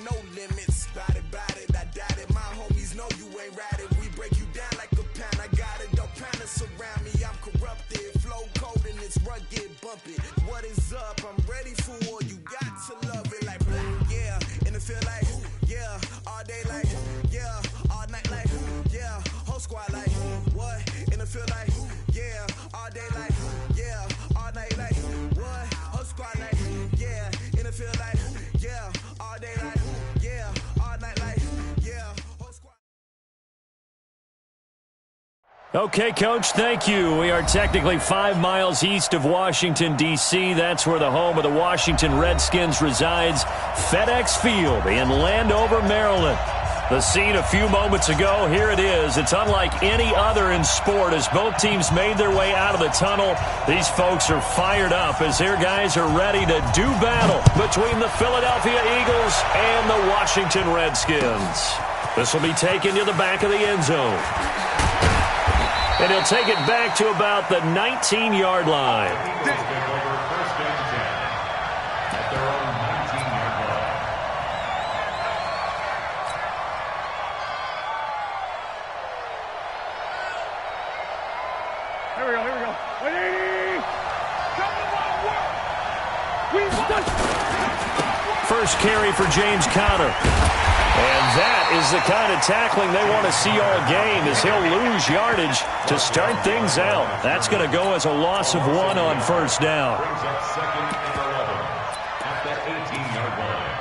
No limits, bout it, I doubt it. My homies know you ain't ratted. We break you down like a pound. I got it, don't panic surround me. I'm corrupted, flow cold and it's rugged, bumpy. What is up? I'm ready for war. You got to love it like black, yeah. And it feel like, yeah. All day like, yeah. All night like, yeah. Whole squad like, what? And it feel like, yeah. All day like, yeah. All night like, what? Whole squad like, yeah. And it feel like, yeah. All day like, yeah. All night like, yeah. Whole squad. Okay, Coach, thank you. We are technically 5 miles east of Washington, D.C. That's where the home of the Washington Redskins resides, FedEx Field in Landover, Maryland. The scene a few moments ago, here it is. It's unlike any other in sport as both teams made their way out of the tunnel. These folks are fired up as their guys are ready to do battle between the Philadelphia Eagles and the Washington Redskins. This will be taken to the back of the end zone. And he'll take it back to about the 19-yard line. First carry for James Conner. And that is the kind of tackling they want to see all game as he'll lose yardage to start things out. That's going to go as a loss of 1 on first down. Brings up 2nd and 11 at the 18-yard line.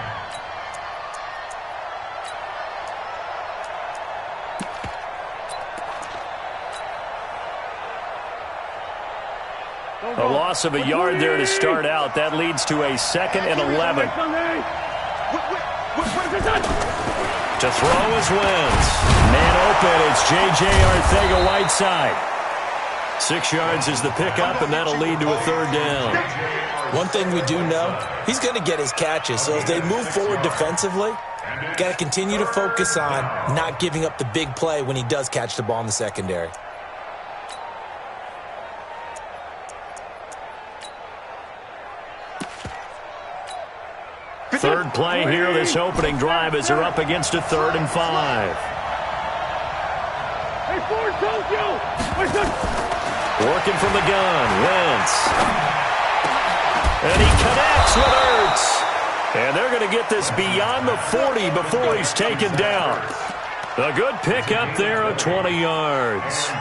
A loss of a yard there to start out. That leads to a 2nd and 11. To throw is Wentz. Man open, it's J.J. Arcega-Whiteside. 6 yards is the pickup, and that'll lead to a 3rd down. One thing we do know, he's going to get his catches. So as they move forward defensively, got to continue to focus on not giving up the big play when he does catch the ball in the secondary. Third play here, this opening drive as they're up against a 3rd and 5. Working from the gun, Wentz. And he connects with Ertz. And they're going to get this beyond the 40 before he's taken down. A good pickup there of 20 yards.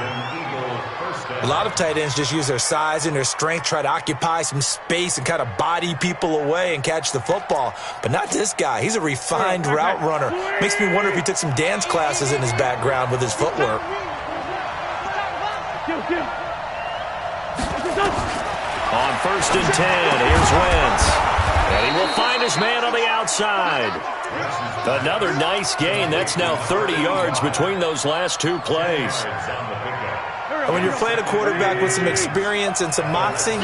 A lot of tight ends just use their size and their strength, try to occupy some space and kind of body people away and catch the football. But not this guy. He's a refined route runner. Makes me wonder if he took some dance classes in his background with his footwork. On 1st and 10, here's Wentz. And he will find his man on the outside. Another nice gain. That's now 30 yards between those last 2 plays. And when you're playing a quarterback with some experience and some moxie,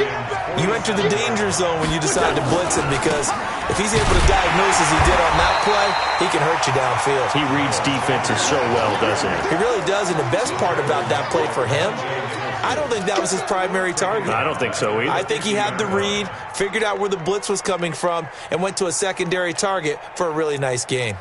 you enter the danger zone when you decide to blitz him, because if he's able to diagnose as he did on that play, he can hurt you downfield. He reads defenses so well, doesn't he? He really does, and the best part about that play for him, I don't think that was his primary target. I don't think so either. I think he had the read, figured out where the blitz was coming from, and went to a secondary target for a really nice gain.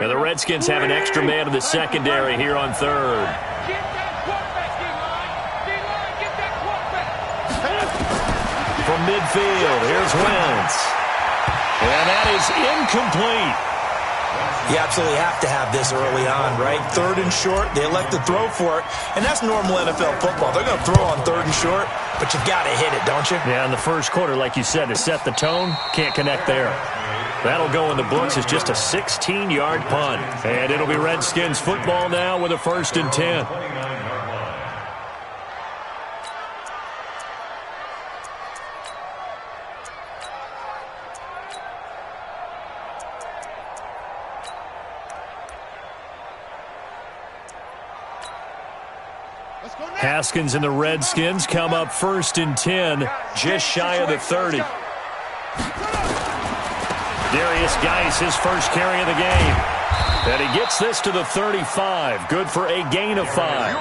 And the Redskins have an extra man in the secondary here on 3rd. From midfield, here's Wentz. And that is incomplete. You absolutely have to have this early on, right? 3rd and short, they elect to throw for it, and that's normal NFL football. They're going to throw on 3rd and short, but you got to hit it, don't you? Yeah, in the first quarter, like you said, to set the tone, can't connect there. That'll go in the books as just a 16-yard punt. And it'll be Redskins football now with a 1st and 10. Haskins and the Redskins come up 1st and 10, just shy of the 30. Darius Geis, his first carry of the game. And he gets this to the 35. Good for a gain of 5.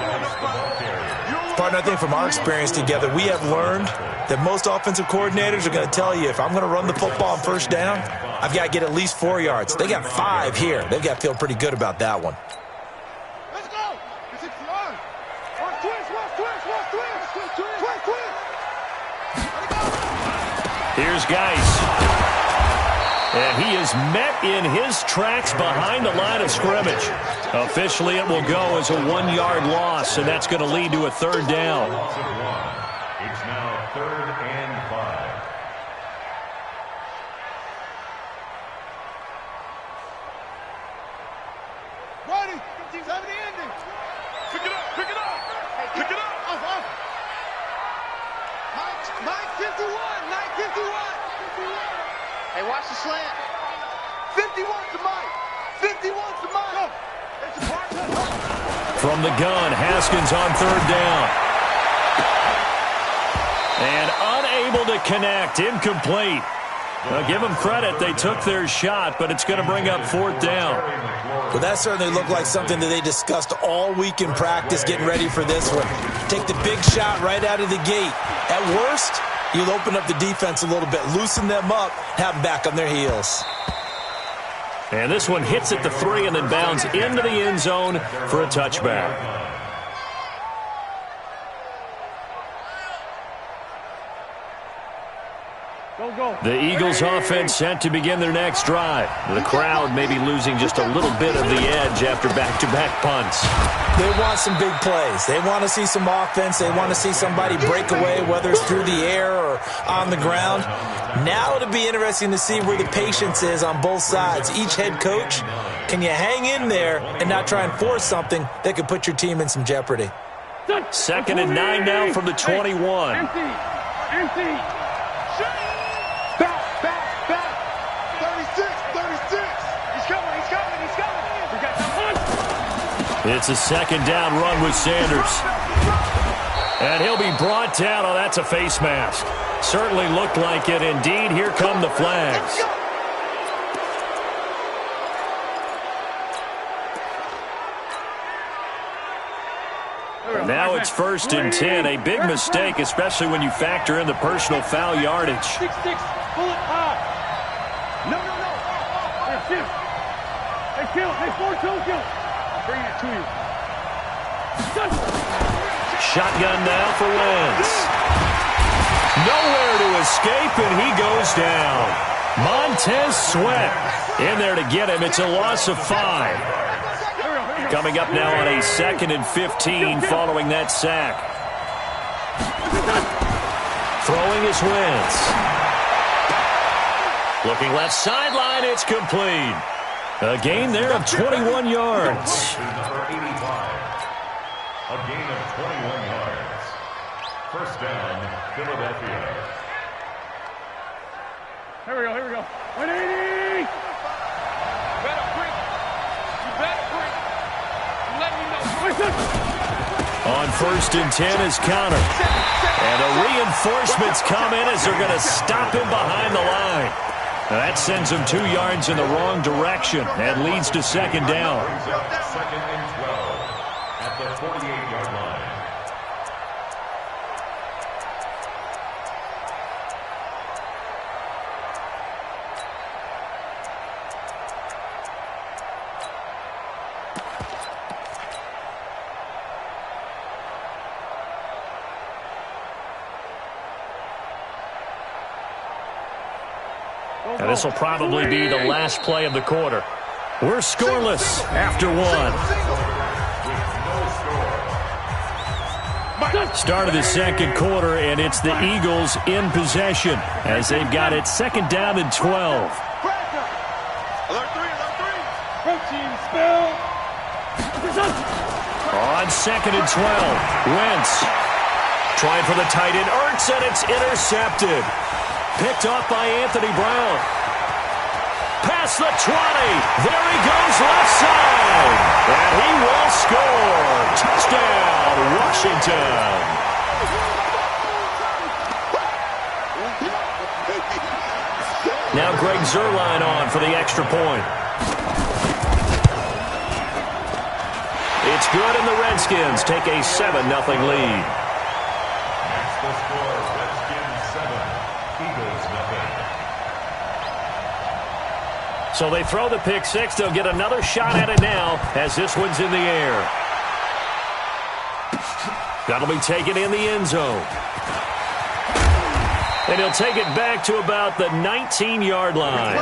Partner, I think from our experience together, we have learned that most offensive coordinators are going to tell you, if I'm going to run the football on 1st down, I've got to get at least 4 yards. They got 5 here. They've got to feel pretty good about that one. Let's go. Here's Geis. And he is met in his tracks behind the line of scrimmage. Officially, it will go as a 1-yard loss, and that's going to lead to a 3rd down. It's now 3rd and 5. Ready. 70 ending. Pick it up. Pick it up. Pick it up. Mike 51. Mike 51. Hey, watch the slant. 51 to Mike. 51 to Mike. From the gun, Haskins on 3rd down. And unable to connect, incomplete. Now, give them credit, they took their shot, but it's going to bring up 4th down. Well, that certainly looked like something that they discussed all week in practice, getting ready for this one. Take the big shot right out of the gate. At worst, you'll open up the defense a little bit, loosen them up, have them back on their heels. And this one hits at the 3 and then bounds into the end zone for a touchback. The Eagles offense set to begin their next drive. The crowd may be losing just a little bit of the edge after back-to-back punts. They want some big plays. They want to see some offense. They want to see somebody break away, whether it's through the air or on the ground. Now it'll be interesting to see where the patience is on both sides. Each head coach, can you hang in there and not try and force something that could put your team in some jeopardy? 2nd and 9 now from the 21. Empty. It's a 2nd down run with Sanders. And he'll be brought down. Oh, that's a face mask. Certainly looked like it. Indeed, here come the flags. Now it's 1st and 10. A big mistake, especially when you factor in the personal foul yardage. 6-6. Pull it high. No. Hey, kill. Hey, 4-2, kill. Bring it to you. Shotgun now for Wentz. Nowhere to escape, and he goes down. Montez Sweat in there to get him. It's a loss of 5. Coming up now on a 2nd and 15 following that sack. Throwing is Wentz. Looking left sideline, it's complete. A gain there of 21 yards. Number 85. A gain of 21 yards. 1st down, Philadelphia. Here we go. 180. You better break. Let me know. On 1st and 10 is Connor. And the reinforcements come in as they're going to stop him behind the line. That sends him 2 yards in the wrong direction and leads to 2nd down. 2nd and 12 at the 48-yard line. And this will probably be the last play of the quarter. We're scoreless after 1. Start of the 2nd quarter, and it's the Eagles in possession as they've got it 2nd down and 12. Alert 3. Protein spill. On 2nd and 12, Wentz trying for the tight end. Ertz, and it's intercepted. Picked off by Anthony Brown. past the 20. There he goes left side. And he will score. Touchdown, Washington. Now Greg Zuerlein on for the extra point. It's good, and the Redskins take a 7-0 lead. That's the score. Redskins 7, Eagles 0. So they throw the pick six. They'll get another shot at it now as this one's in the air. That'll be taken in the end zone. And he'll take it back to about the 19-yard line.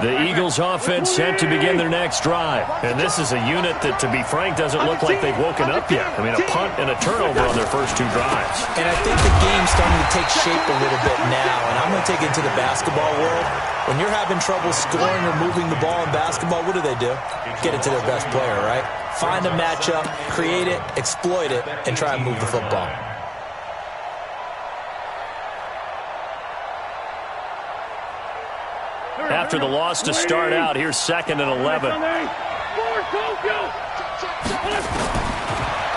The Eagles offense set to begin their next drive. And this is a unit that, to be frank, doesn't look like they've woken up yet. I mean, a punt and a turnover on their first two drives. And I think the game's starting to take shape a little bit now. And I'm going to take it to the basketball world. When you're having trouble scoring or moving the ball in basketball, what do? Get it to their best player, right? Find a matchup, create it, exploit it, and try and move the football. After the loss to start out, here's 2nd and 11.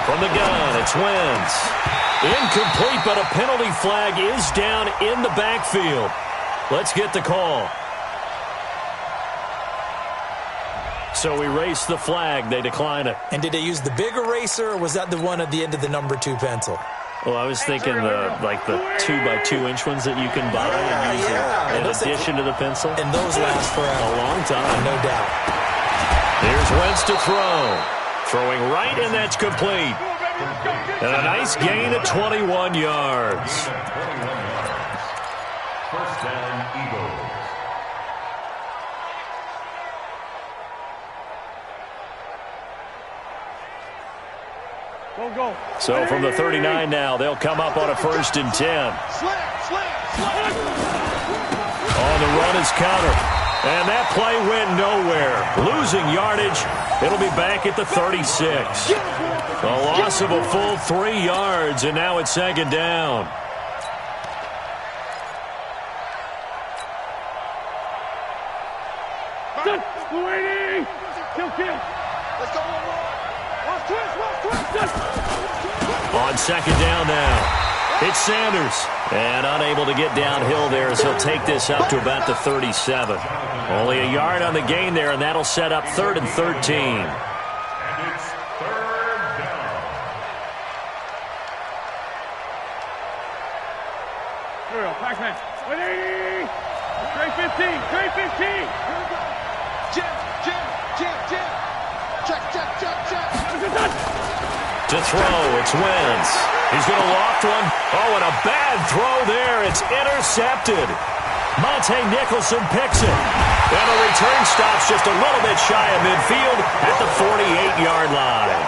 From the gun, it's Wentz. Incomplete, but a penalty flag is down in the backfield. Let's get the call. So erase the flag. They decline it. And did they use the big eraser, or was that the one at the end of the number 2 pencil? Well, I was thinking the 2x2-inch ones that you can buy and use in addition to the pencil. And those last forever. A long time. No doubt. Here's Wentz to throw. Throwing right, and that's complete. And a nice gain of 21 yards. First down, Eagles. So from the 39 now, they'll come up on a 1st and 10. On the run is counter. And that play went nowhere. Losing yardage. It'll be back at the 36. A loss of a full 3 yards, and now it's 2nd down. On 2nd down now, it's Sanders. And unable to get downhill there as he'll take this up to about the 37. Only a yard on the gain there, and that'll set up 3rd and 13. And it's 3rd down. Here we go, Pac-Man. 180. Trey 15. Trey 15. Jim. Check. To throw, it's Wentz. He's going to loft one. Oh, and a bad throw there. It's intercepted. Monte Nicholson picks it. And the return stops just a little bit shy of midfield at the 48-yard line.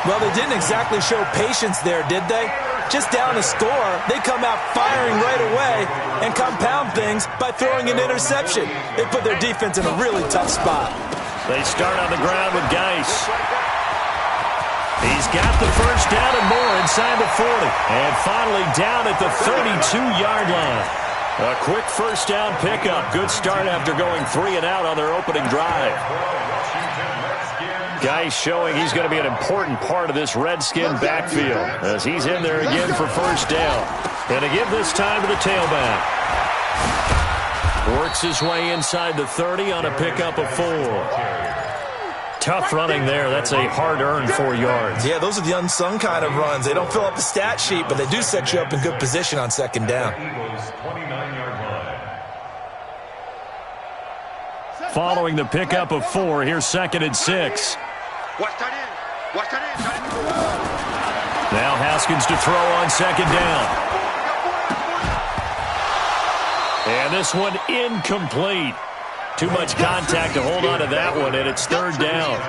Well, they didn't exactly show patience there, did they? Just down a score, they come out firing right away and compound things by throwing an interception. They put their defense in a really tough spot. They start on the ground with Geis. He's got the first down and more inside the 40. And finally down at the 32-yard line. A quick first down pickup. Good start after going 3 and out on their opening drive. Geis showing he's going to be an important part of this Redskin backfield as he's in there again for first down. And to give this time to the tailback. Works his way inside the 30 on a pickup of 4. Tough running there. That's a hard-earned 4 yards. Yeah, those are the unsung kind of runs. They don't fill up the stat sheet, but they do set you up in good position on 2nd down. Following the pickup of 4, here's 2nd and 6. Now Haskins to throw on 2nd down. And this one incomplete. Too much contact to hold on to that one, and it's 3rd down.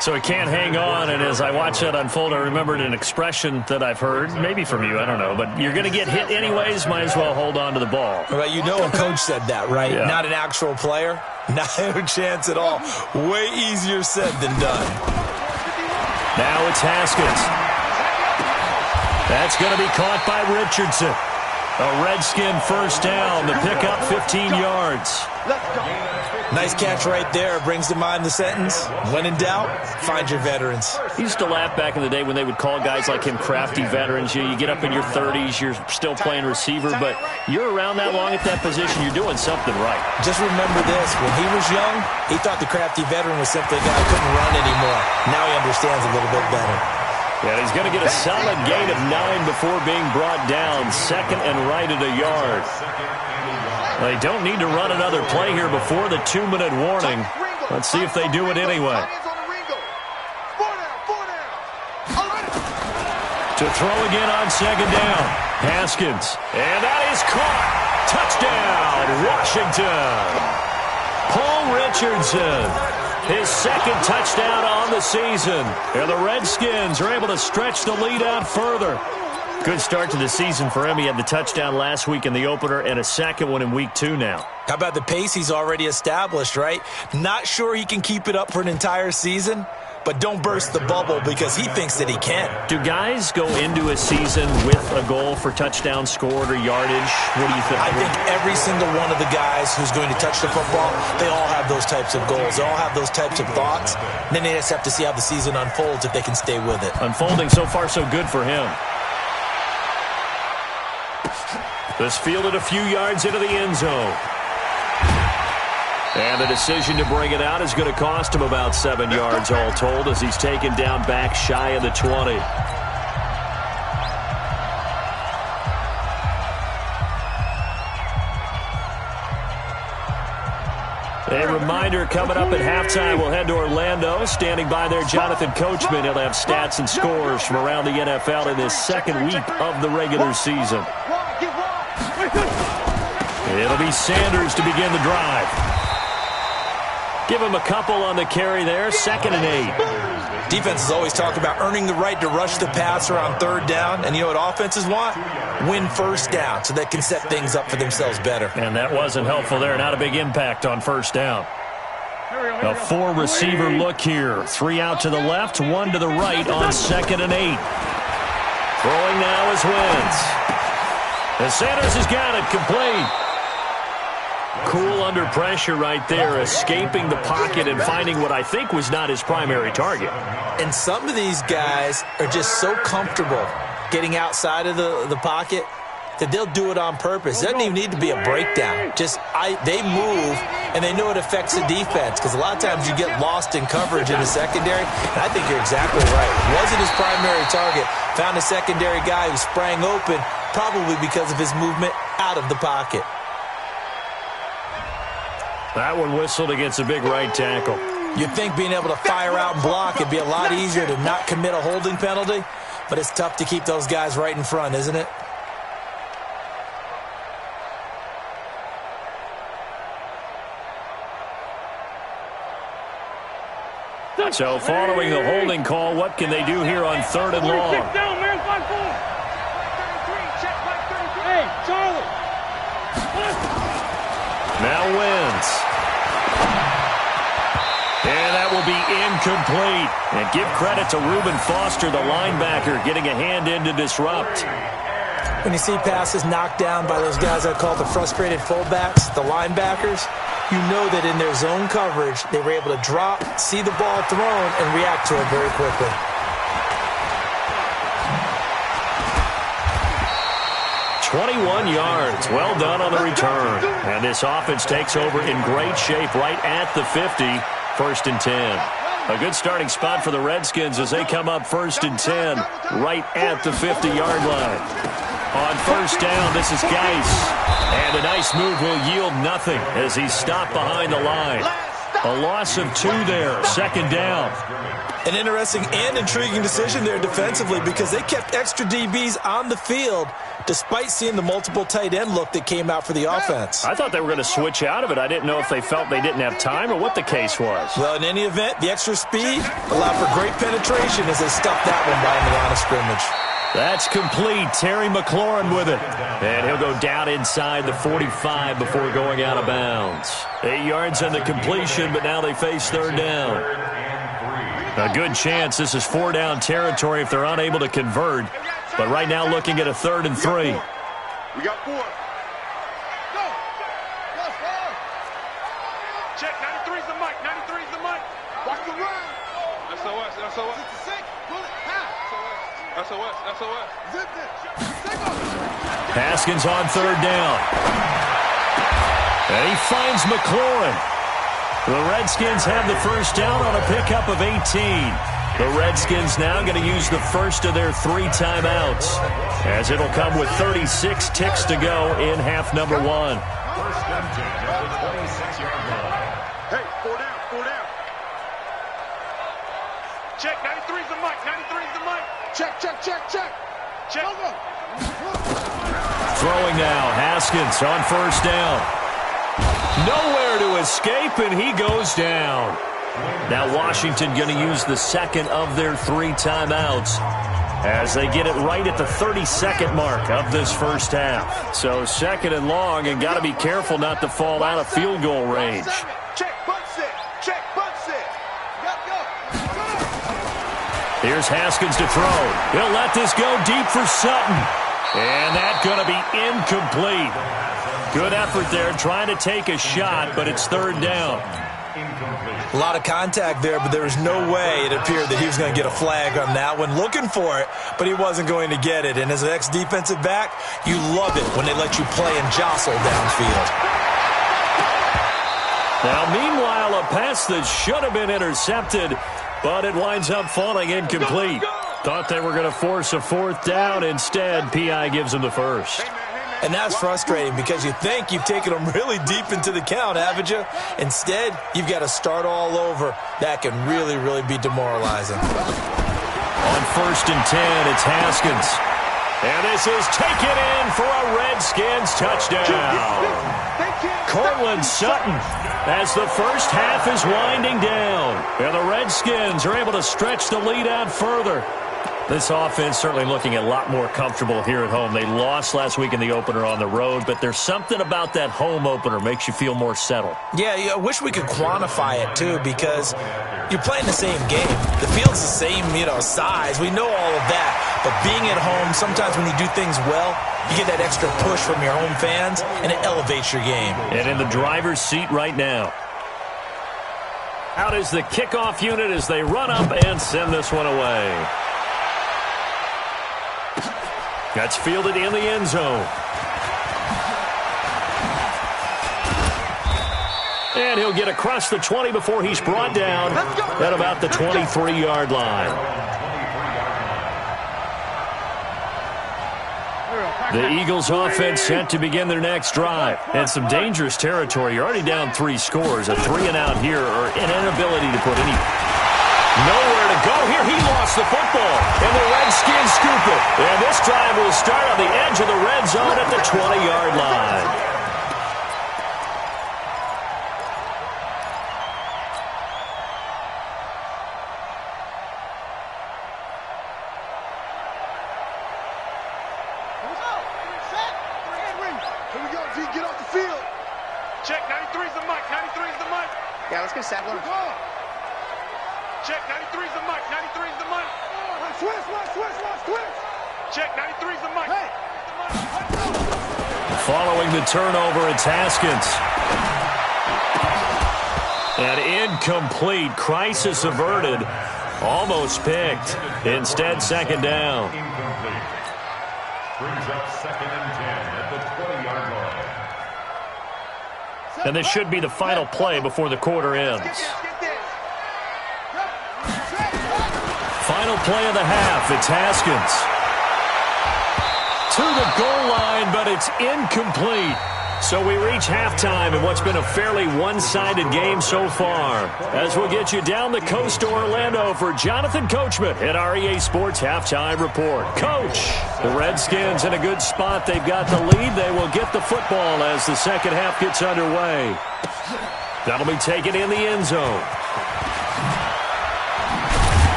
So he can't hang on, and as I watch that unfold, I remembered an expression that I've heard, maybe from you, I don't know, but you're going to get hit anyways, might as well hold on to the ball. Well, you know a coach said that, right? Yeah. Not an actual player. Not a chance at all. Way easier said than done. Now it's Haskins. That's going to be caught by Richardson. A Redskin first down. The pickup 15 yards. Nice catch right there. Brings to mind the sentence, when in doubt, find your veterans. He used to laugh back in the day when they would call guys like him crafty veterans. You get up in your 30s, you're still playing receiver, but you're around that long at that position, you're doing something right. Just remember this. When he was young, he thought the crafty veteran was simply a guy who couldn't run anymore. Now he understands a little bit better. Yeah, he's going to get a solid gain of 9 before being brought down. Second and right at a yard. They don't need to run another play here before the 2-minute warning. Let's see if they do it anyway. To throw again on second down. Haskins. And that is caught. Touchdown, Washington. Paul Richardson. His second touchdown on the season. And the Redskins are able to stretch the lead out further. Good start to the season for him. He had the touchdown last week in the opener and a second one in week 2 now. How about the pace he's already established, right? Not sure he can keep it up for an entire season, but don't burst the bubble because he thinks that he can. Do guys go into a season with a goal for touchdown scored or yardage? What do you think? I think every single one of the guys who's going to touch the football, they all have those types of goals. They all have those types of thoughts. And then they just have to see how the season unfolds if they can stay with it. Unfolding so far so good for him. This fielded a few yards into the end zone. And the decision to bring it out is going to cost him about 7 yards all told as he's taken down back shy of the 20. A reminder coming up at halftime, we'll head to Orlando. Standing by there, Jonathan Coachman. He'll have stats and scores from around the NFL in this second week of the regular season. It'll be Sanders to begin the drive. Give him a couple on the carry there. 2nd and 8. Defenses always talk about earning the right to rush the passer on 3rd down. And you know what offenses want? Win first down so they can set things up for themselves better. And that wasn't helpful there. Not a big impact on first down. A 4-receiver look here. 3 out to the left, 1 to the right on 2nd and 8. Throwing now is Wentz. And Sanders has got it complete. Cool under pressure right there, escaping the pocket and finding what I think was not his primary target. And some of these guys are just so comfortable getting outside of the pocket that they'll do it on purpose. It doesn't even need to be a breakdown. They move, and they know it affects the defense because a lot of times you get lost in coverage in the secondary. And I think you're exactly right. Wasn't his primary target. Found a secondary guy who sprang open, probably because of his movement out of the pocket. That one whistled against a big right tackle. You'd think being able to fire out and block would be a lot easier to not commit a holding penalty, but it's tough to keep those guys right in front, isn't it? So following the holding call, what can they do here on 3rd and long? Hey, Charlie. Now wins. And that will be incomplete. And give credit to Reuben Foster, the linebacker, getting a hand in to disrupt. When you see passes knocked down by those guys I call the frustrated fullbacks, the linebackers, you know that in their zone coverage, they were able to drop, see the ball thrown, and react to it very quickly. "21 yards. Well done on the return. And this offense takes over in great shape right at the 50. 1st and 10. A good starting spot for the Redskins as they come up 1st and 10 right at the 50-yard line. On 1st down, this is Geis. And a nice move will yield nothing as he's stopped behind the line. A loss of 2 there, second down. An interesting and intriguing decision there defensively because they kept extra DBs on the field despite seeing the multiple tight end look that came out for the offense. I thought they were going to switch out of it. I didn't know if they felt they didn't have time or what the case was. Well, in any event, the extra speed allowed for great penetration as they stuffed that one by the line of scrimmage. That's complete. Terry McLaurin with it. And he'll go down inside the 45 before going out of bounds. 8 yards on the completion, but now they face third down. A good chance this is 4-down territory if they're unable to convert. But right now looking at a 3rd and 3. We got 4. Go. Check. 93's the mic. 93's the mic. Watch the run. SOS. SOS. Zip it. Haskins on third down. And he finds McLaurin. The Redskins have the first down on a pickup of 18. The Redskins now going to use the first of their 3 timeouts, as it'll come with 36 ticks to go in half number 1. First and 10 at the 26-yard line. Hey, 4 down. Check, 93's the mic. 93's the mic. Check. Go. Throwing now, Haskins on first down. Nowhere to escape, and he goes down. Now Washington going to use the second of their 3 timeouts as they get it right at the 32nd mark of this first half. So second and long, and got to be careful not to fall out of field goal range. Check, butt set. Here's Haskins to throw. He'll let this go deep for Sutton. And that's going to be incomplete. Good effort there trying to take a shot, but it's third down. A lot of contact there, but there was no way it appeared that he was going to get a flag on that one. Looking for it, but he wasn't going to get it. And as an ex-defensive back, you love it when they let you play and jostle downfield. Now, meanwhile, a pass that should have been intercepted, but it winds up falling incomplete. Thought they were going to force a 4th down. Instead, P.I. gives them the first. And that's frustrating because you think you've taken them really deep into the count, haven't you? Instead, you've got to start all over. That can really, really be demoralizing. On first and 10, it's Haskins. And this is taken in for a Redskins touchdown. Cortland Sutton as the first half is winding down. And the Redskins are able to stretch the lead out further. This offense certainly looking a lot more comfortable here at home. They lost last week in the opener on the road, but there's something about that home opener makes you feel more settled. Yeah, I wish we could quantify it, too, because you're playing the same game. The field's the same, size. We know all of that. But being at home, sometimes when you do things well, you get that extra push from your home fans, and it elevates your game. And in the driver's seat right now. Out is the kickoff unit as they run up and send this one away. That's fielded in the end zone. And he'll get across the 20 before he's brought down at about the 23-yard line. The Eagles offense set to begin their next drive. And some dangerous territory. You're already down 3 scores. A 3-and-out here or an inability to put any... Nowhere to go here. He lost the football. And the Redskins scoop it. And this drive will start on the edge of the red zone at the 20-yard line. Here we go, G. Get off the field. Check, 93's the mic. 93's the mic. Yeah, let's get Sack. Check, 93's the mic. 93's the mic. Switch. Check, 93's the mic. Hey. Following the turnover, it's Haskins. And incomplete. Crisis averted. Almost picked. Instead, second down. Incomplete. Brings up second and 10 at the 20-yard line. And this should be the final play before the quarter ends. Final play of the half. It's Haskins. To the goal line, but it's incomplete. So we reach halftime in what's been a fairly one-sided game so far. As we'll get you down the coast to Orlando for Jonathan Coachman at our EA Sports Halftime Report. Coach, the Redskins in a good spot. They've got the lead. They will get the football as the second half gets underway. That'll be taken in the end zone.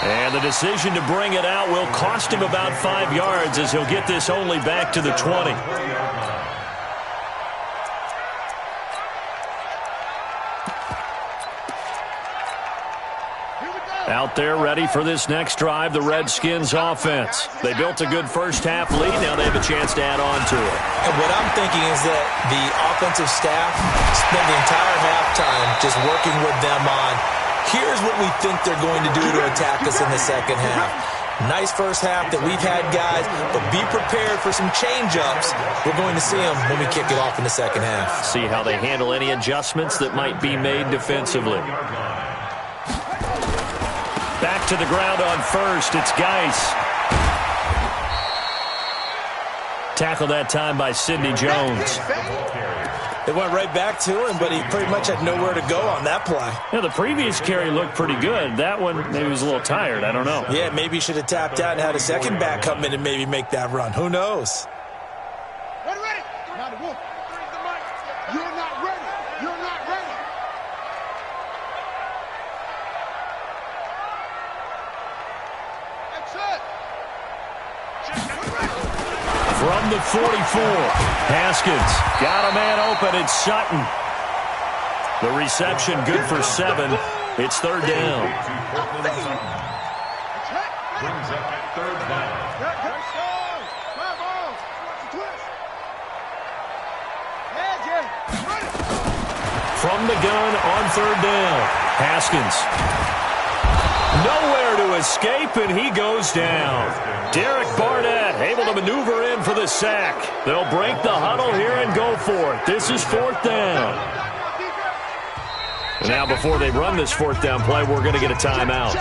And the decision to bring it out will cost him about 5 yards as he'll get this only back to the 20. Out there ready for this next drive, the Redskins offense. They built a good first-half lead. Now they have a chance to add on to it. And what I'm thinking is that the offensive staff spent the entire halftime just working with them on, here's what we think they're going to do to attack us in the second half. Nice first half that we've had, guys, but be prepared for some change-ups. We're going to see them when we kick it off in the second half. See how they handle any adjustments that might be made defensively. Back to the ground on first. It's Geis. Tackled that time by Sidney Jones. It went right back to him, but he pretty much had nowhere to go on that play. Yeah, the previous carry looked pretty good. That one, maybe he was a little tired. I don't know. Yeah, maybe he should have tapped out and had a second back come in and maybe make that run. Who knows? Ready. You're not ready. You're not ready. From the 44, Haskins got a man open. It's Sutton. The reception good for 7. It's third down. Brings up third down. From the gun on third down, Haskins. Nowhere to escape, and he goes down. Derek Barnett able to maneuver in for the sack. They'll break the huddle here and go for it. This is fourth down. Now, before they run this fourth down play, we're going to get a timeout.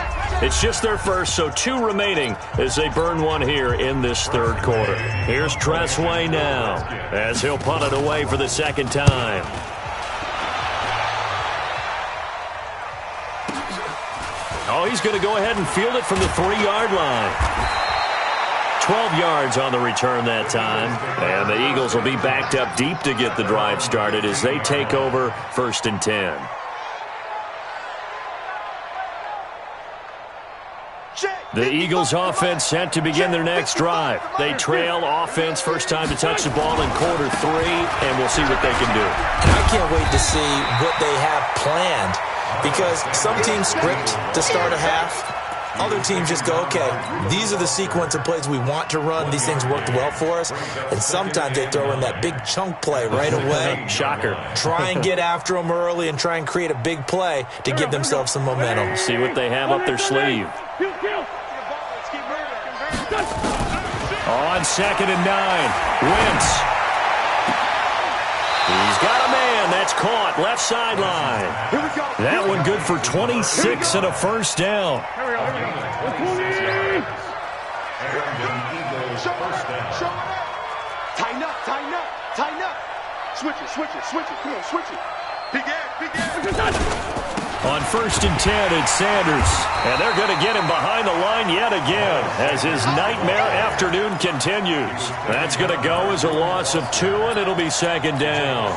It's just their first, so 2 remaining as they burn one here in this third quarter. Here's Tressway now as he'll punt it away for the second time. Oh, he's going to go ahead and field it from the 3-yard line. 12 yards on the return that time. And the Eagles will be backed up deep to get the drive started as they take over first and 10. The Eagles offense set to begin their next drive. They trail offense first time to touch the ball in quarter 3, and we'll see what they can do. I can't wait to see what they have planned, because some teams script to start a half. Other teams just go, okay, these are the sequence of plays we want to run. These things worked well for us. And sometimes they throw in that big chunk play right away. Shocker. Try and get after them early and try and create a big play to give themselves some momentum. See what they have up their sleeve. On 2nd and 9, Wentz. He's got a man. That's caught. Left sideline. That one good for 26 and a first down. Tighten up. Switch it. Come on, switch it. Big ass. On 1st and 10, it's Sanders. And they're going to get him behind the line yet again as his nightmare afternoon continues. That's going to go as a loss of 2, and it'll be second down.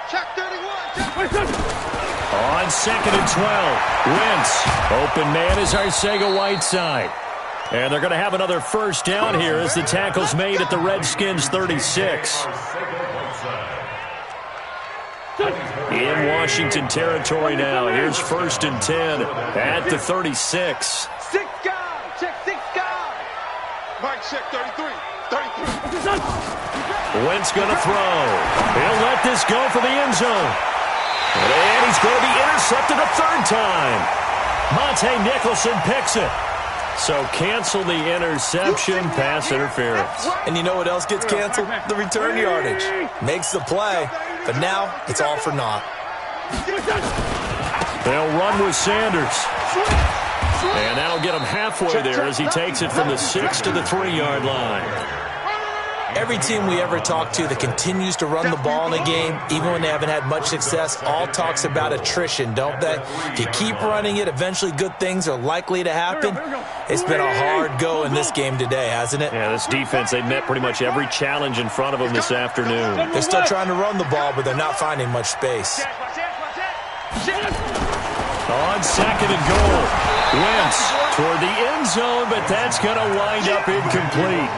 Check 31. On 2nd and 12, Wentz. Open man is Arcega-Whiteside. And they're going to have another first down here as the tackle's made at the Redskins' 36. In Washington territory now. Here's 1st and 10 at the 36. 6 guys. Check 6 guys. Mike, check 33. Wentz going to throw. He'll let this go for the end zone. And he's going to be intercepted a 3rd time. Monte Nicholson picks it. So cancel the interception, pass interference. And you know what else gets canceled? The return yardage. Makes the play, but now it's all for naught. They'll run with Sanders. And that'll get him halfway there as he takes it from the 6 to the 3-yard line. Every team we ever talk to that continues to run the ball in a game, even when they haven't had much success, all talks about attrition, don't they? If you keep running it, eventually good things are likely to happen. It's been a hard go in this game today, hasn't it? Yeah, this defense, they've met pretty much every challenge in front of them this afternoon. They're still trying to run the ball, but they're not finding much space. On 2nd and goal. Wentz toward the end zone, but that's going to wind up incomplete.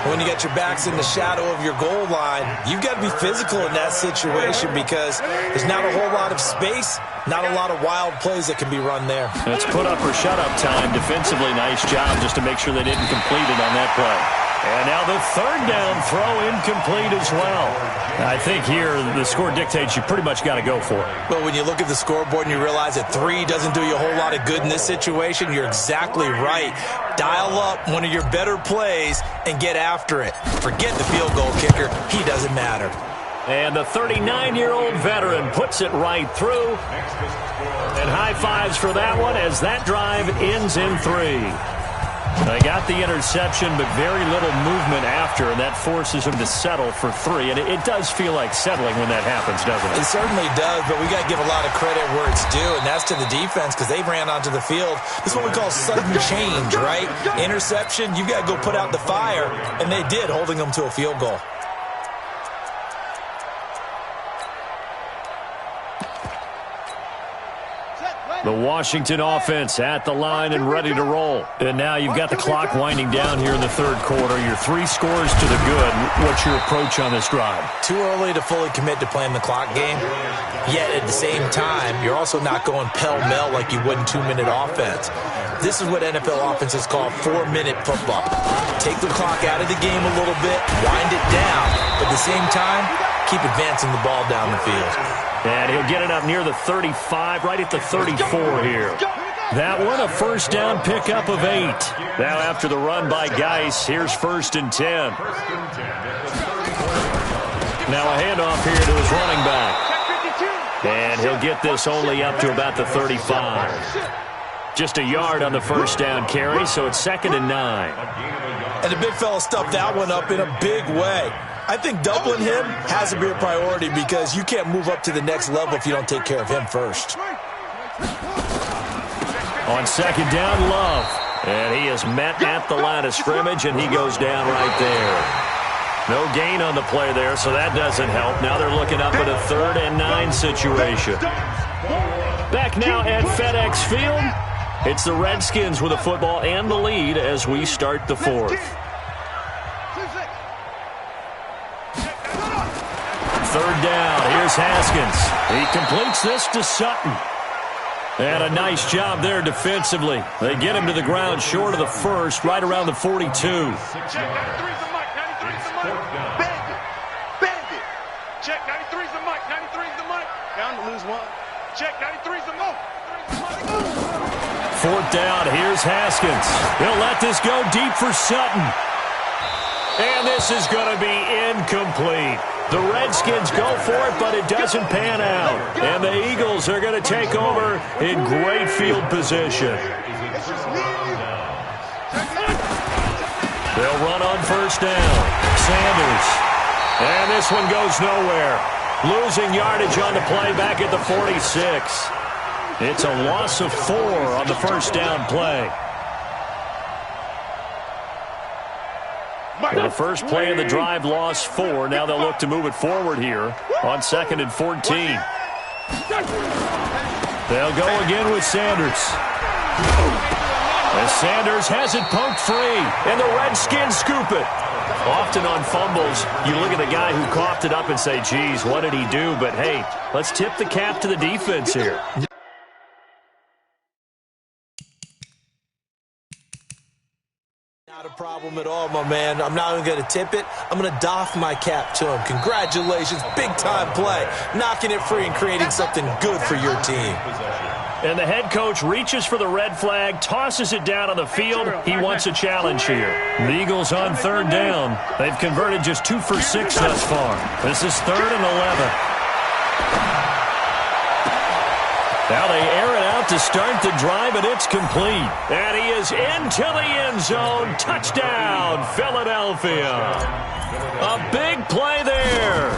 When you get your backs in the shadow of your goal line, you've got to be physical in that situation because there's not a whole lot of space, not a lot of wild plays that can be run there. It's put up or shut up time. Defensively, nice job just to make sure they didn't complete it on that play. And now the 3rd down throw incomplete as well. I think here the score dictates you pretty much got to go for it. But when you look at the scoreboard and you realize that 3 doesn't do you a whole lot of good in this situation, you're exactly right. Dial up one of your better plays and get after it. Forget the field goal kicker. He doesn't matter. And the 39-year-old veteran puts it right through. And high fives for that one as that drive ends in 3. They got the interception, but very little movement after, and that forces him to settle for 3. And it does feel like settling when that happens, doesn't it? It certainly does, but we got to give a lot of credit where it's due, and that's to the defense because they ran onto the field. This is what we call sudden change, right? Interception, you got to go put out the fire, and they did, holding them to a field goal. The Washington offense at the line and ready to roll. And now you've got the clock winding down here in the 3rd quarter. Your 3 scores to the good. What's your approach on this drive? Too early to fully commit to playing the clock game. Yet at the same time, you're also not going pell-mell like you would in 2-minute offense. This is what NFL offenses call 4-minute football. Take the clock out of the game a little bit, wind it down, but at the same time, keep advancing the ball down the field. And he'll get it up near the 35, right at the 34 here. That one, a 1st down pickup of 8. Now after the run by Geis, here's 1st and 10. Now a handoff here to his running back. And he'll get this only up to about the 35. Just a yard on the 1st down carry, so it's 2nd and 9. And the big fella stuffed that one up in a big way. I think doubling him has to be a priority because you can't move up to the next level if you don't take care of him first. On 2nd down, Love. And he is met at the line of scrimmage, and he goes down right there. No gain on the play there, so that doesn't help. Now they're looking up at a 3rd and 9 situation. Back now at FedEx Field. It's the Redskins with the football and the lead as we start the 4th. 3rd down. Here's Haskins. He completes this to Sutton. And a nice job there defensively. They get him to the ground short of the 1st, right around the 42. Check, 93's the mic, 93's the mic. Bandit. Check, 93's the mic, 93's the mic. Down to lose 1. Check, 93's the mic. 4th down, here's Haskins. He'll let this go deep for Sutton. And this is going to be incomplete. The Redskins go for it, but it doesn't pan out. And the Eagles are going to take over in great field position. They'll run on 1st down. Sanders. And this one goes nowhere. Losing yardage on the play back at the 46. It's a loss of 4 on the 1st down play. The first play of the drive lost 4. Now they'll look to move it forward here on 2nd and 14. They'll go again with Sanders. As Sanders has it poked free, and the Redskins scoop it. Often on fumbles, you look at the guy who coughed it up and say, geez, what did he do? But, hey, let's tip the cap to the defense here. Not a problem at all, my man. I'm not even going to tip it. I'm going to doff my cap to him. Congratulations. Big-time play. Knocking it free and creating something good for your team. And the head coach reaches for the red flag, tosses it down on the field. He wants a challenge here. The Eagles on 3rd down. They've converted just 2 for 6 thus far. This is 3rd and 11. Now they air it out to start the drive, and it's complete. And he is into the end zone. Touchdown, Philadelphia. A big play there.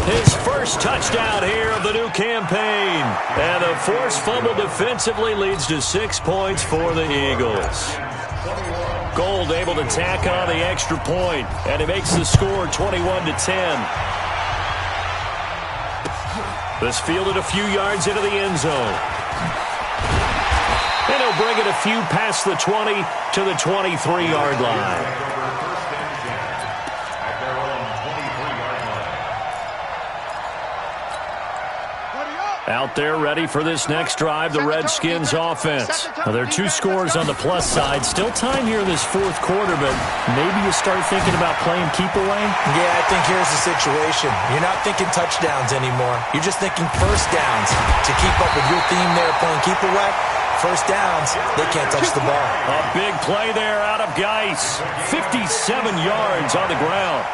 His first touchdown here of the new campaign. And a forced fumble defensively leads to 6 points for the Eagles. Gold able to tack on the extra point, and it makes the score 21-10. This fielded a few yards into the end zone. And he'll bring it a few past the 20 to the 23-yard line. Out there ready for this next drive, the Redskins offense. Now, there are 2 scores on the plus side. Still time here in this fourth quarter, but maybe you start thinking about playing keep away? Yeah, I think here's the situation. You're not thinking touchdowns anymore. You're just thinking first downs. To keep up with your theme there, playing keep away, first downs, they can't touch the ball. A big play there out of Geis. 57 yards on the ground.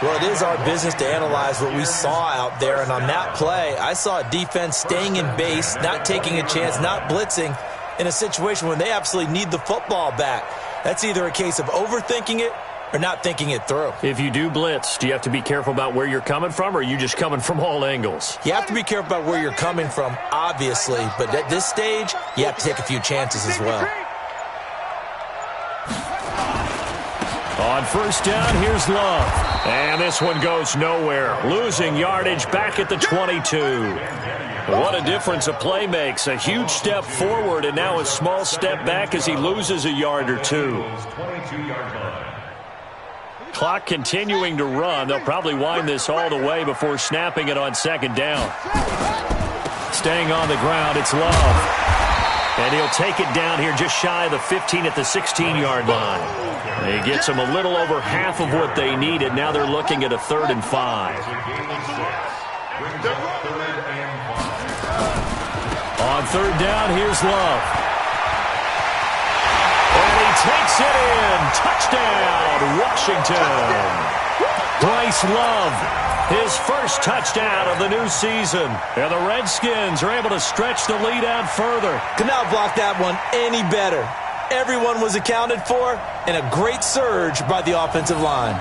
Well, it is our business to analyze what we saw out there, and on that play, I saw a defense staying in base, not taking a chance, not blitzing, in a situation when they absolutely need the football back. That's either a case of overthinking it or not thinking it through. If you do blitz, do you have to be careful about where you're coming from, or are you just coming from all angles? You have to be careful about where you're coming from, obviously, but at this stage, you have to take a few chances as well. On first down, here's Love. And this one goes nowhere. Losing yardage back at the 22. What a difference a play makes. A huge step forward and now a small step back as he loses a yard or 2. Clock continuing to run. They'll probably wind this all the way before snapping it on second down. Staying on the ground, it's Love. And he'll take it down here just shy of the 15 at the 16-yard line. He gets them a little over half of what they needed. Now they're looking at a 3rd and 5. On third down, here's Love. And he takes it in. Touchdown, Washington. Bryce Love, his first touchdown of the new season. And the Redskins are able to stretch the lead out further. Could not block that one any better. Everyone was accounted for, and a great surge by the offensive line.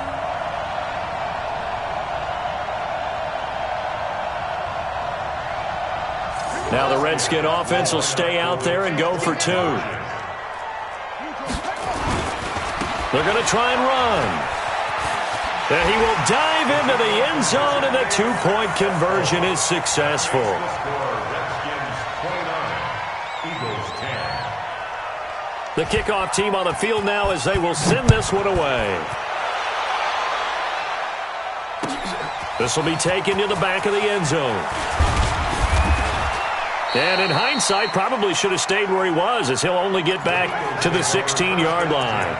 Now the Redskin offense will stay out there and go for 2. They're going to try and run. And he will dive into the end zone, and the 2-point conversion is successful. The kickoff team on the field now as they will send this one away. This will be taken to the back of the end zone. And in hindsight, probably should have stayed where he was, as he'll only get back to the 16-yard line.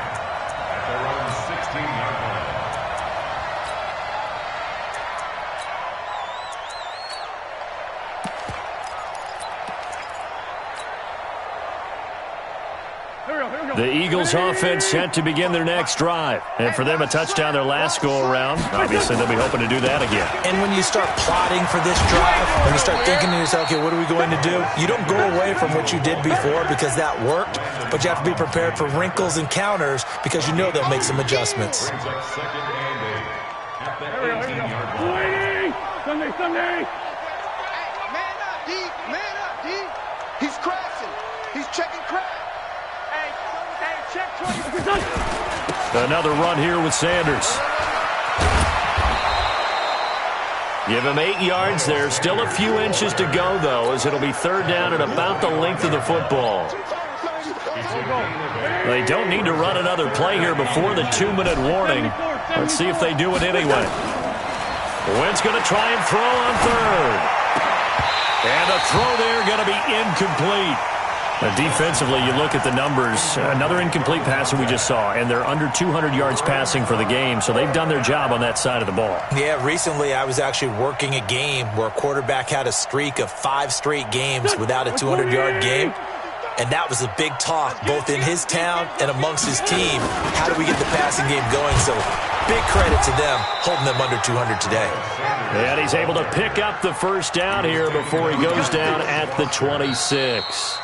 The Eagles offense set to begin their next drive. And for them, a touchdown their last go-around. Obviously, they'll be hoping to do that again. And when you start plotting for this drive, when you start thinking to yourself, okay, what are we going to do? You don't go away from what you did before because that worked, but you have to be prepared for wrinkles and counters because you know they'll make some adjustments. Sunday. Man up, D. He's crashing. He's checking crash. Another run here with Sanders. Give him 8 yards there. Still a few inches to go, though, as it'll be third down at about the length of the football. They don't need to run another play here before the 2-minute warning. Let's see if they do it anyway. Wentz going to try and throw on third. And the throw there going to be incomplete. Defensively, you look at the numbers. Another incomplete passer we just saw, and they're under 200 yards passing for the game, so they've done their job on that side of the ball. Yeah, recently I was actually working a game where a quarterback had a streak of 5 straight games without a 200-yard game, and that was a big talk both in his town and amongst his team. How do we get the passing game going? So Big credit to them, holding them under 200 today. And he's able to pick up the first down here before he goes down at the 26.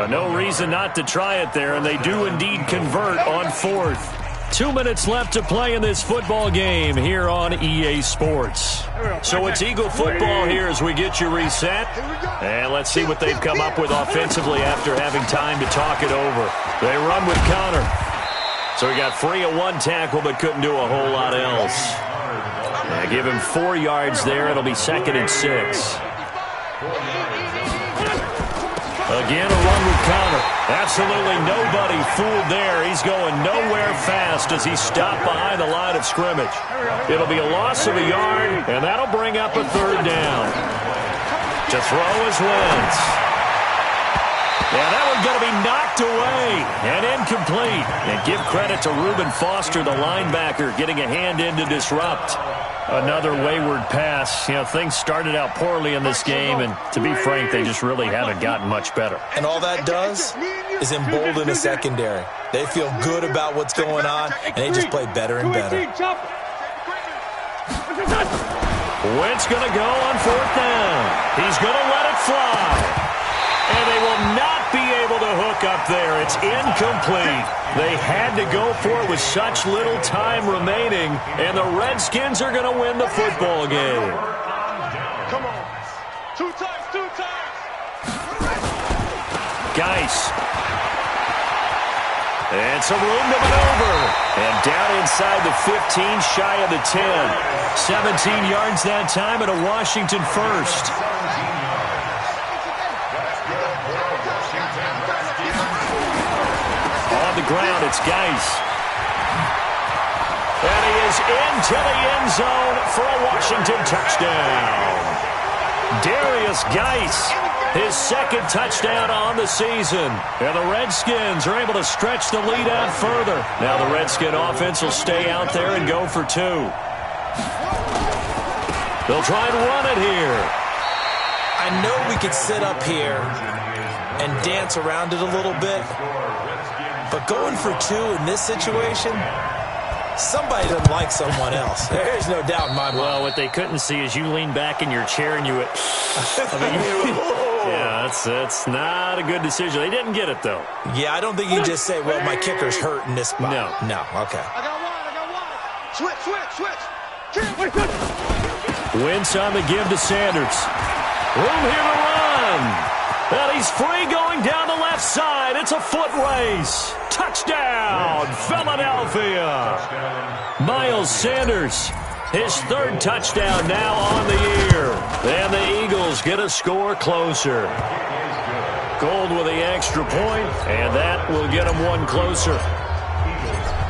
No reason not to try it there, and they do indeed convert on fourth. 2 minutes left to play in this football game here on EA Sports. So it's Eagle football here as we get you reset. And let's see what they've come up with offensively after having time to talk it over. They run with Connor. So he got free of one tackle but couldn't do a whole lot else. Give him 4 yards there. It'll be 2nd and 6. Again, a run with Connor. Absolutely nobody fooled there. He's going nowhere fast as he's stopped behind the line of scrimmage. It'll be a loss of a yard, and that'll bring up a 3rd down. To throw is Wentz. Yeah, that one's going to be knocked away and incomplete. And give credit to Reuben Foster, the linebacker, getting a hand in to disrupt. Another wayward pass. You know, things started out poorly in this game, and to be frank, they just really haven't gotten much better. And all that does is embolden the secondary. They feel good about what's going on, and they just play better and better. Wentz going to go on 4th down. He's going to let it fly. And they will not be able to hook up there. It's incomplete. They had to go for it with such little time remaining, and the Redskins are going to win the football game. Come on. 2 times. Geis. And some room to maneuver. And down inside the 15, shy of the 10. 17 yards that time, and a Washington first. On the ground, it's Geis. And he is into the end zone for a Washington touchdown. Darius Geis, his 2nd touchdown on the season. And the Redskins are able to stretch the lead out further. Now the Redskin offense will stay out there and go for 2. They'll try and run it here. I know we could sit up here and dance around it a little bit, but going for 2 in this situation, somebody doesn't like someone else. There's no doubt in my mind. Well, what they couldn't see is you lean back in your chair and you went, yeah, that's not a good decision. They didn't get it, though. Yeah, I don't think you can just say, well, my kicker's hurt in this spot. No, okay. I got one. Switch. Wentz on the give to Sanders. Room here to run. And he's free going down the left side. It's a foot race. Touchdown, Philadelphia. Miles Sanders, his 3rd touchdown now on the year. And the Eagles get a score closer. Gold with the extra point, and that will get them 1 closer.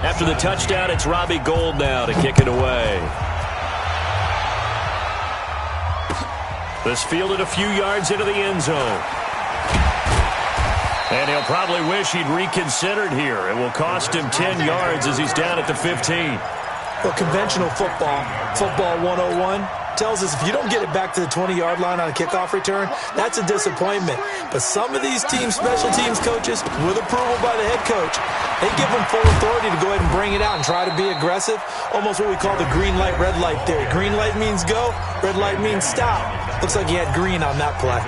After the touchdown, it's Robbie Gould now to kick it away. This fielded a few yards into the end zone. And he'll probably wish he'd reconsidered here. It will cost him 10 yards as he's down at the 15. Well, conventional football 101, tells us if you don't get it back to the 20-yard line on a kickoff return, that's a disappointment. But some of these teams, special teams coaches, with approval by the head coach, they give them full authority to go ahead and bring it out and try to be aggressive. Almost what we call the green light, red light theory. Green light means go, red light means stop. Looks like he had green on that play.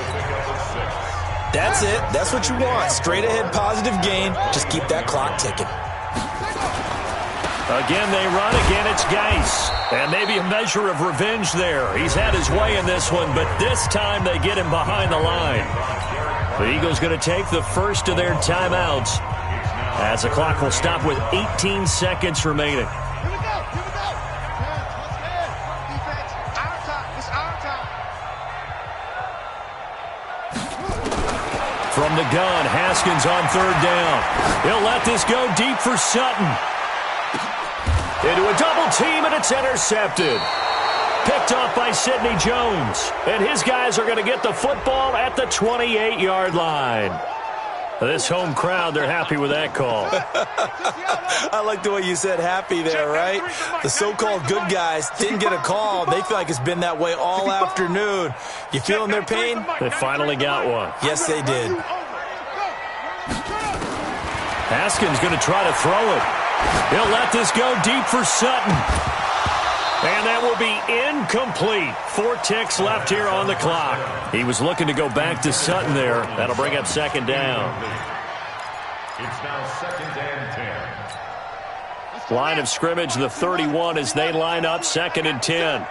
That's it. That's what you want. Straight ahead, positive gain. Just keep that clock ticking. Again, they run. Again, it's Geis. And maybe a measure of revenge there. He's had his way in this one, but this time they get him behind the line. The Eagles going to take the first of their timeouts as the clock will stop with 18 seconds remaining. From the gun, Haskins on 3rd down. He'll let this go deep for Sutton. Into a double team, and it's intercepted. Picked off by Sidney Jones. And his guys are going to get the football at the 28-yard line. This home crowd, they're happy with that call. I like the way you said happy there, right? The so-called good guys didn't get a call. They feel like it's been that way all afternoon. You feeling their pain? They finally got one. Yes, they did. Haskins going to try to throw it. He'll let this go deep for Sutton. And that will be incomplete. 4 ticks left here on the clock. He was looking to go back to Sutton there. That'll bring up second down. It's now 2nd and 10. Line of scrimmage, the 31 as they line up 2nd and 10.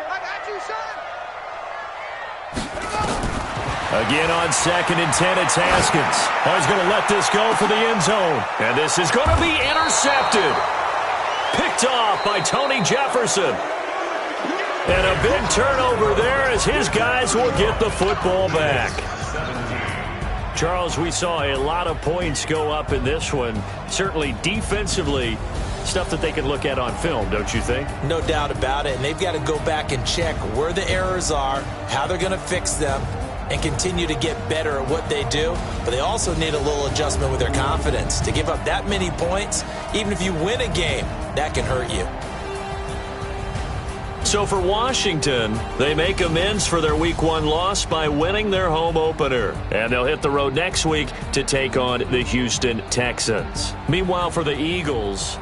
Again on 2nd and 10, it's Haskins. Oh, he's going to let this go for the end zone. And this is going to be intercepted. Picked off by Tony Jefferson. And a big turnover there as his guys will get the football back. Charles, we saw a lot of points go up in this one. Certainly defensively, stuff that they can look at on film, don't you think? No doubt about it. And they've got to go back and check where the errors are, how they're going to fix them, and continue to get better at what they do. But they also need a little adjustment with their confidence. To give up that many points, even if you win a game, that can hurt you. So for Washington, they make amends for their Week 1 loss by winning their home opener. And they'll hit the road next week to take on the Houston Texans. Meanwhile, for the Eagles,